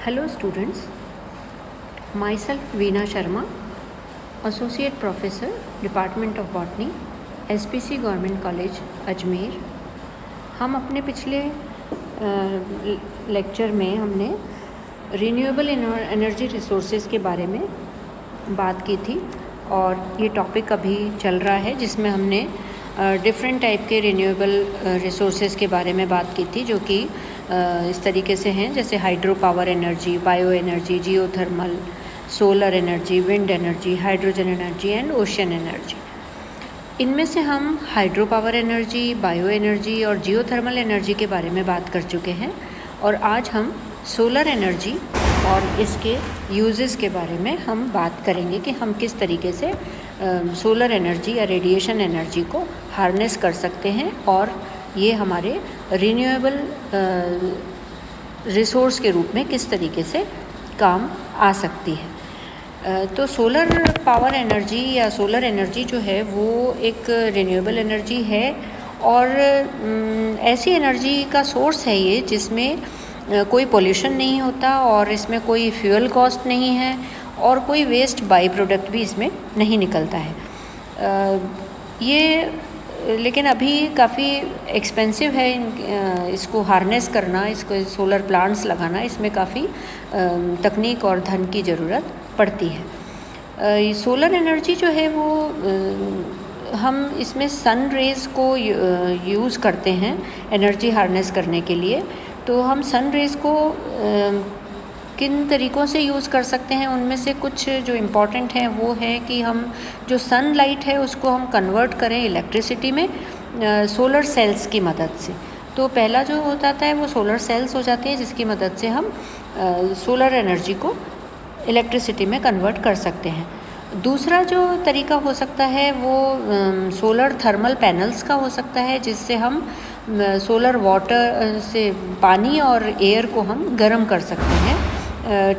Hello students, myself Veena Sharma, Associate Professor, Department of Botany, SPC Government College, Ajmer. हम अपने पिछले lecture में हमने रिन्यूएबल एनर्जी रिसोर्सेज के बारे में बात की थी और ये टॉपिक अभी चल रहा है जिसमें हमने डिफरेंट टाइप के रिन्यूएबल रिसोर्सेज के बारे में बात की थी जो कि इस तरीके से हैं जैसे hydro power energy, bio energy, geothermal, solar energy, wind energy, hydrogen energy and ocean energy. इनमें से हम hydro power energy, bio energy और जियोथर्मल एनर्जी के बारे में बात कर चुके हैं और आज हम सोलर एनर्जी और इसके यूजेस के बारे में हम बात करेंगे कि हम किस तरीके से सोलर एनर्जी या रेडिएशन एनर्जी को हार्नेस कर सकते हैं और ये हमारे रिन्यूएबल रिसोर्स के रूप में किस तरीके से काम आ सकती है। तो सोलर पावर एनर्जी या सोलर एनर्जी जो है वो एक रिन्यूएबल एनर्जी है और ऐसी एनर्जी का सोर्स है ये जिसमें कोई पोल्यूशन नहीं होता और इसमें कोई फ्यूल कॉस्ट नहीं है और कोई वेस्ट बाई प्रोडक्ट भी इसमें नहीं निकलता है। ये लेकिन अभी काफ़ी एक्सपेंसिव है इसको हार्नेस करना, इसको सोलर प्लांट्स लगाना, इसमें काफ़ी तकनीक और धन की ज़रूरत पड़ती है। सोलर एनर्जी जो है वो हम इसमें सन रेज़ को यूज़ करते हैं एनर्जी हार्नेस करने के लिए। तो हम सन रेज़ को किन तरीक़ों से यूज़ कर सकते हैं उनमें से कुछ जो इम्पॉर्टेंट हैं वो है कि हम जो सनलाइट है उसको हम कन्वर्ट करें इलेक्ट्रिसिटी में सोलर सेल्स की मदद से। तो पहला जो होता है वो सोलर सेल्स हो जाती हैं जिसकी मदद से हम सोलर एनर्जी को इलेक्ट्रिसिटी में कन्वर्ट कर सकते हैं। दूसरा जो तरीका हो सकता है वो सोलर थर्मल पैनल्स का हो सकता है जिससे हम सोलर वाटर से पानी और एयर को हम गर्म कर सकते हैं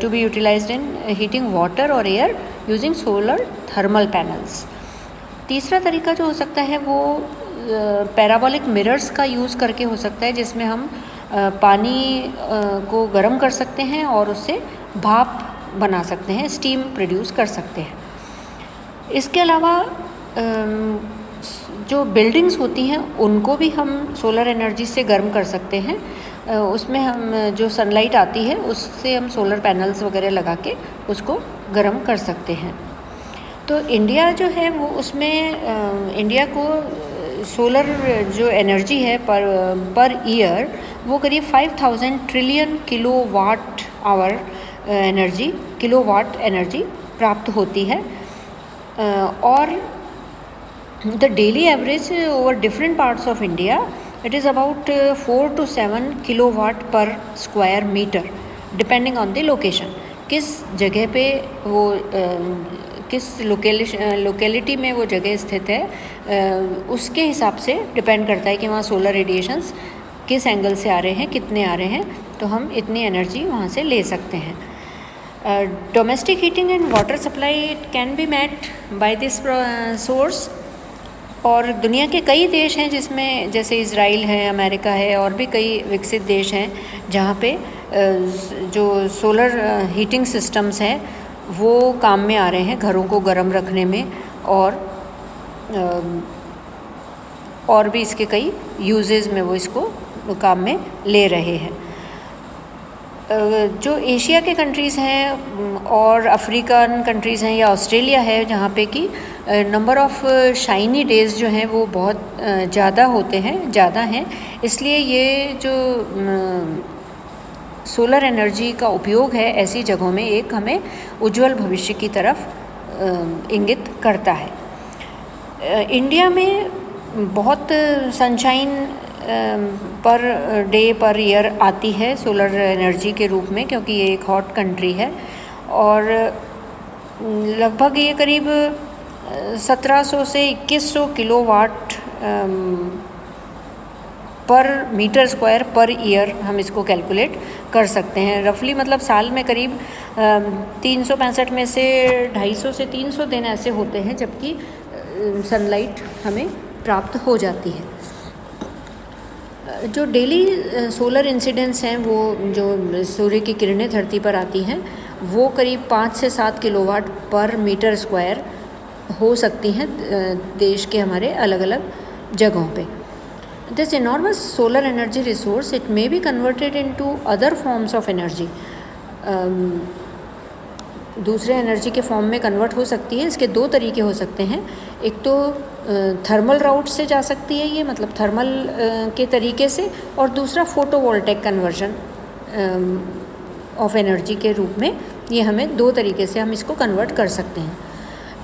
to be utilised in heating water और air using solar thermal panels. तीसरा तरीका जो हो सकता है वो पैराबोलिक मिरर्स का यूज़ करके हो सकता है जिसमें हम पानी को गर्म कर सकते हैं और उससे भाप बना सकते हैं, स्टीम प्रोड्यूस कर सकते हैं। इसके अलावा जो बिल्डिंग्स होती हैं उनको भी हम सोलर एनर्जी से गर्म कर सकते हैं। उसमें हम जो सनलाइट आती है उससे हम सोलर पैनल्स वगैरह लगा के उसको गर्म कर सकते हैं। तो इंडिया जो है वो उसमें इंडिया को सोलर जो एनर्जी है पर ईयर वो करीब 5000 ट्रिलियन किलोवाट एनर्जी प्राप्त होती है और the daily average over different parts of India it is about 4 to 7 kilowatt per square meter depending on the location। किस जगह पे वो किस लोकेलिटी में वो जगह स्थित है उसके हिसाब से डिपेंड करता है कि वहाँ सोलर रेडिएशंस किस एंगल से आ रहे हैं, कितने आ रहे हैं, तो हम इतनी एनर्जी वहाँ से ले सकते हैं। Domestic heating and water supply can be met by this source और दुनिया के कई देश हैं जिसमें जैसे इज़राइल है, अमेरिका है और भी कई विकसित देश हैं जहाँ पे जो सोलर हीटिंग सिस्टम्स हैं वो काम में आ रहे हैं घरों को गर्म रखने में और भी इसके कई यूजेस में वो इसको काम में ले रहे हैं। जो एशिया के कंट्रीज़ हैं और अफ्रीकन कंट्रीज़ हैं या ऑस्ट्रेलिया है जहाँ पे कि नंबर ऑफ़ शाइनी डेज़ जो हैं वो बहुत ज़्यादा हैं, इसलिए ये जो सोलर एनर्जी का उपयोग है ऐसी जगहों में एक हमें उज्जवल भविष्य की तरफ इंगित करता है। इंडिया में बहुत sunshine per day per year आती है सोलर एनर्जी के रूप में क्योंकि ये एक हॉट कंट्री है और लगभग ये करीब 1700 से 2100 किलोवाट पर मीटर स्क्वायर पर ईयर हम इसको कैलकुलेट कर सकते हैं। रफली मतलब साल में करीब 365 में से 250 से 300 दिन ऐसे होते हैं जबकि सनलाइट हमें प्राप्त हो जाती है। जो डेली सोलर इंसिडेंट्स हैं, वो जो सूर्य की किरणें धरती पर आती हैं, वो करीब 5 से 7 किलोवाट पर मीटर स्क्वायर हो सकती हैं देश के हमारे अलग अलग जगहों पे। This enormous solar energy resource, it may be converted into other forms of energy. दूसरे एनर्जी के फॉर्म में कन्वर्ट हो सकती है। इसके 2 तरीके हो सकते हैं। एक तो थर्मल राउट से जा सकती है ये, मतलब थर्मल के तरीके से, और दूसरा फोटोवोल्टेक कन्वर्जन ऑफ एनर्जी के रूप में। ये हमें 2 तरीके से हम इसको कन्वर्ट कर सकते हैं।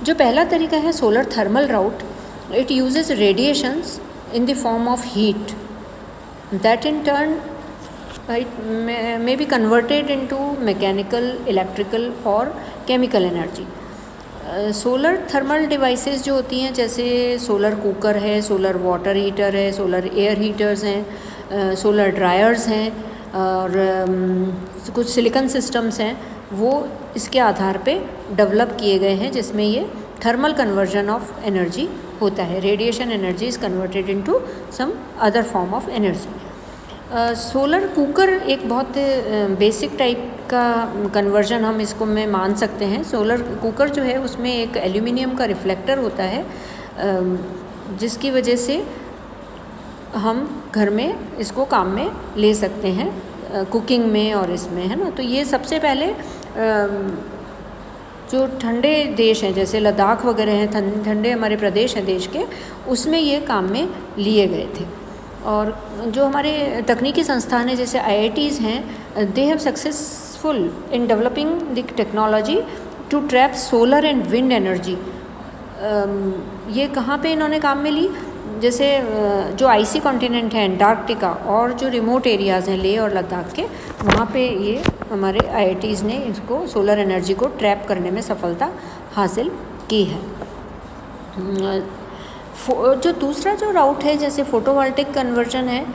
जो पहला तरीका है solar thermal route, it uses radiations in the form of heat that in turn it may be converted into mechanical, electrical or chemical energy. Solar thermal devices जो होती हैं, जैसे सोलर कुकर है, सोलर वाटर हीटर है, solar air heaters हैं, solar dryers हैं, और कुछ सिलिकॉन सिस्टम्स हैं, वो इसके आधार पे डेवलप किए गए हैं, जिसमें ये थर्मल कन्वर्जन ऑफ एनर्जी होता है। Radiation energy is converted into some other form of energy. Solar cooker एक बहुत बेसिक टाइप का कन्वर्जन हम इसको में मान सकते हैं। सोलर कुकर जो है उसमें एक एल्यूमिनियम का रिफ्लेक्टर होता है, जिसकी वजह से हम घर में इसको काम में ले सकते हैं, कुकिंग में और इसमें, है ना। तो ये सबसे पहले जो ठंडे देश हैं, जैसे लद्दाख वगैरह हैं, ठंडे हमारे प्रदेश हैं देश के, उसमें ये काम में लिए गए थे। और जो हमारे तकनीकी संस्थान हैं, जैसे IITs हैं, they have successful in developing the technology to trap solar and wind energy. ये कहाँ पे इन्होंने काम में ली? जैसे जो आईसी कॉन्टिनेंट है अंटार्कटिका, और जो रिमोट एरियाज़ हैं लेह और लद्दाख के, वहाँ पे ये हमारे IITs ने इसको सोलर एनर्जी को ट्रैप करने में सफलता हासिल की है। जो दूसरा जो राउट है, जैसे फोटोवोल्टिक कन्वर्जन है,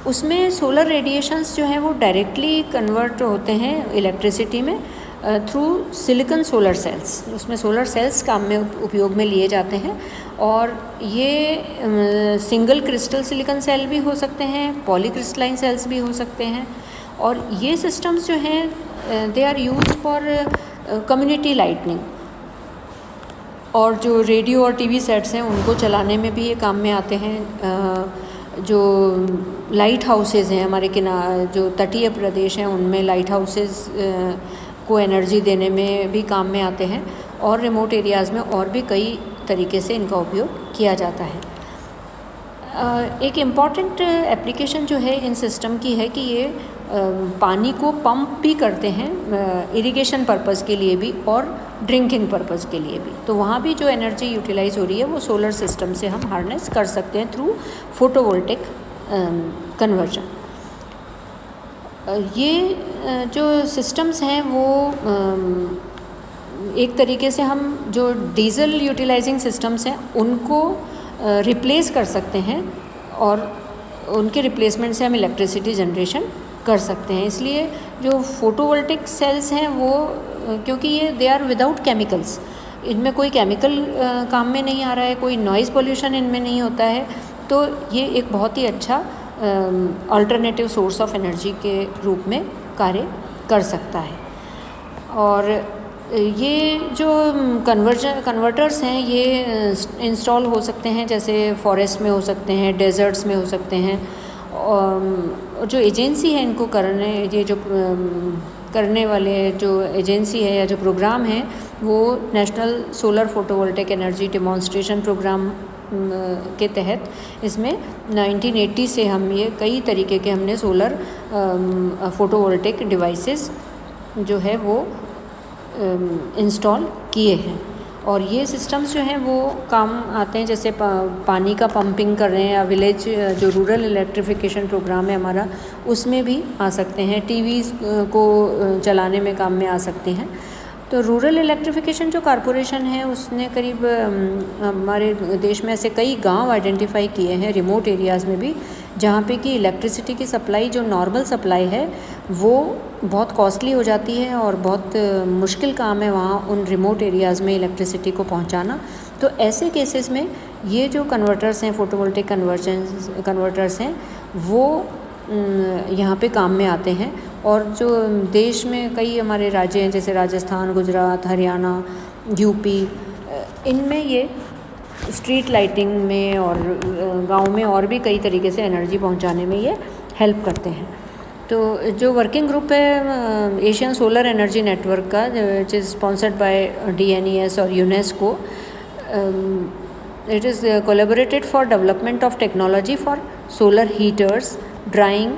उसमें सोलर रेडिएशंस जो हैं वो डायरेक्टली कन्वर्ट होते हैं इलेक्ट्रिसिटी में थ्रू सिलिकॉन सोलर सेल्स। उसमें सोलर सेल्स काम में उपयोग में लिए जाते हैं, और ये सिंगल क्रिस्टल सिलिकॉन सेल भी हो सकते हैं, पॉलीक्रिस्टलाइन सेल्स भी हो सकते हैं। और ये सिस्टम्स जो हैं they are used for community lightning, और जो रेडियो और टीवी सेट्स हैं उनको चलाने में भी ये काम में आते हैं। जो लाइट हाउसेस हैं हमारे जो तटीय प्रदेश हैं, उनमें लाइट हाउसेस को एनर्जी देने में भी काम में आते हैं, और रिमोट एरियाज़ में और भी कई तरीके से इनका उपयोग किया जाता है। एक इम्पॉर्टेंट एप्लीकेशन जो है इन सिस्टम की है कि ये पानी को पंप भी करते हैं इरिगेशन पर्पज़ के लिए भी और ड्रिंकिंग पर्पज़ के लिए भी। तो वहाँ भी जो एनर्जी यूटिलाइज हो रही है वो सोलर सिस्टम से हम हार्नेस कर सकते हैं थ्रू फोटोवोल्टिक कन्वर्जन। ये जो सिस्टम्स हैं वो एक तरीके से हम जो डीजल यूटिलाइजिंग सिस्टम्स हैं उनको रिप्लेस कर सकते हैं, और उनके रिप्लेसमेंट से हम इलेक्ट्रिसिटी जनरेशन कर सकते हैं। इसलिए जो फोटोवोल्टिक सेल्स हैं वो, क्योंकि ये दे आर विदाउट केमिकल्स, इनमें कोई केमिकल काम में नहीं आ रहा है, कोई नॉइज़ पोल्यूशन इनमें नहीं होता है, तो ये एक बहुत ही अच्छा अल्टरनेटिव सोर्स ऑफ एनर्जी के रूप में कार्य कर सकता है। और ये जो कन्वर्टर्स हैं ये इंस्टॉल हो सकते हैं, जैसे फॉरेस्ट में हो सकते हैं, डेजर्ट्स में हो सकते हैं। और जो एजेंसी है इनको करने वाले जो एजेंसी है या जो प्रोग्राम है वो national solar photovoltaic energy demonstration programme के तहत, इसमें 1980 से हम ये कई तरीके के हमने सोलर फोटोवोल्टिक डिवाइसेस जो है वो इंस्टॉल किए हैं। और ये सिस्टम्स जो हैं वो काम आते हैं, जैसे पानी का पंपिंग कर रहे हैं, या विलेज जो रूरल इलेक्ट्रिफिकेशन प्रोग्राम है हमारा, उसमें भी आ सकते हैं। टीवीज़ को चलाने में काम में आ सकते हैं। तो रूरल इलेक्ट्रिफिकेशन जो कॉरपोरेशन है उसने करीब हमारे देश में ऐसे कई गांव आइडेंटिफाई किए हैं रिमोट एरियाज़ में भी, जहाँ पे कि इलेक्ट्रिसिटी की सप्लाई जो नॉर्मल सप्लाई है वो बहुत कॉस्टली हो जाती है, और बहुत मुश्किल काम है वहाँ उन रिमोट एरियाज़ में इलेक्ट्रिसिटी को पहुँचाना। तो ऐसे केसेस में ये जो कन्वर्टर्स हैं, फोटोवोल्टिक कन्वर्टर्स हैं, वो यहाँ पे काम में आते हैं। और जो देश में कई हमारे राज्य हैं जैसे राजस्थान, गुजरात, हरियाणा, यूपी, इनमें ये स्ट्रीट लाइटिंग में और गांव में और भी कई तरीके से एनर्जी पहुंचाने में ये हेल्प करते हैं। तो जो वर्किंग ग्रुप है एशियन सोलर एनर्जी नेटवर्क का, which is sponsored by DNES और UNESCO, it is collaborated for development of technology for solar heaters, drying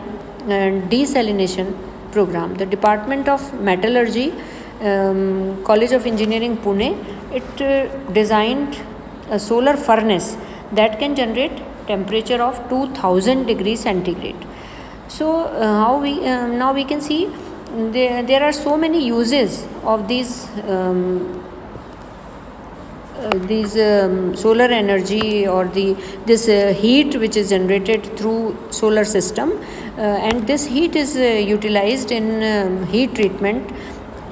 and desalination program. The Department of Metallurgy, College of Engineering Pune, it designed a solar furnace that can generate temperature of 2000 degrees centigrade. So how we now we can see there are so many uses of these solar energy or this heat which is generated through solar system, and this heat is utilized in heat treatment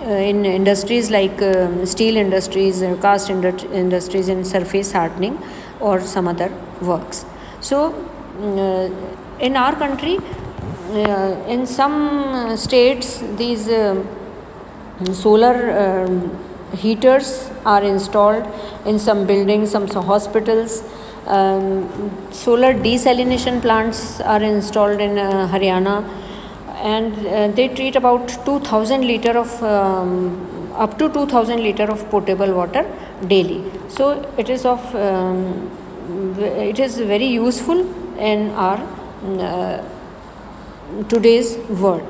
in industries like steel industries, cast industries, and surface hardening or some other works. So in our country, in some states these solar heaters are installed in some buildings, some hospitals. Solar desalination plants are installed in Haryana, and they treat about 2000 liter of up to 2000 liter of potable water daily. So it is very useful in our today's world.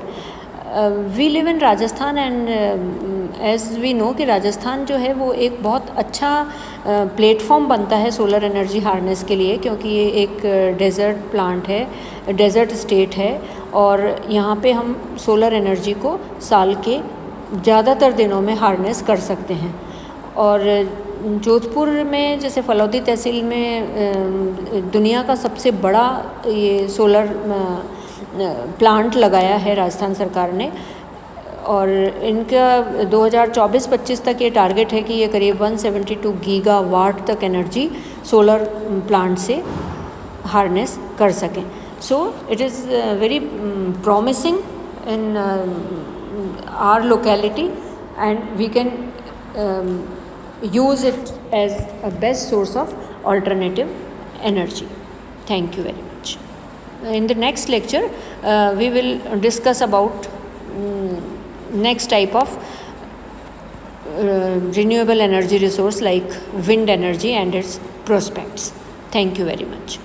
We live in Rajasthan, and as we know कि राजस्थान जो है वो एक बहुत अच्छा platform बनता है solar energy harness के लिए, क्योंकि ये एक डेजर्ट प्लांट है, डेजर्ट स्टेट है, और यहाँ पे हम सोलर एनर्जी को साल के ज़्यादातर दिनों में हार्नेस कर सकते हैं। और जोधपुर में जैसे फलौदी तहसील में दुनिया का सबसे बड़ा ये सोलर प्लांट लगाया है राजस्थान सरकार ने, और इनका 2024-25 तक ये टारगेट है कि ये करीब 172 गीगावाट तक एनर्जी सोलर प्लांट से हार्नेस कर सकें। So it is very promising in our locality, and we can use it as a best source of alternative energy. Thank you very much. In the next lecture, we will discuss about next type of renewable energy resource like wind energy and its prospects. Thank you very much.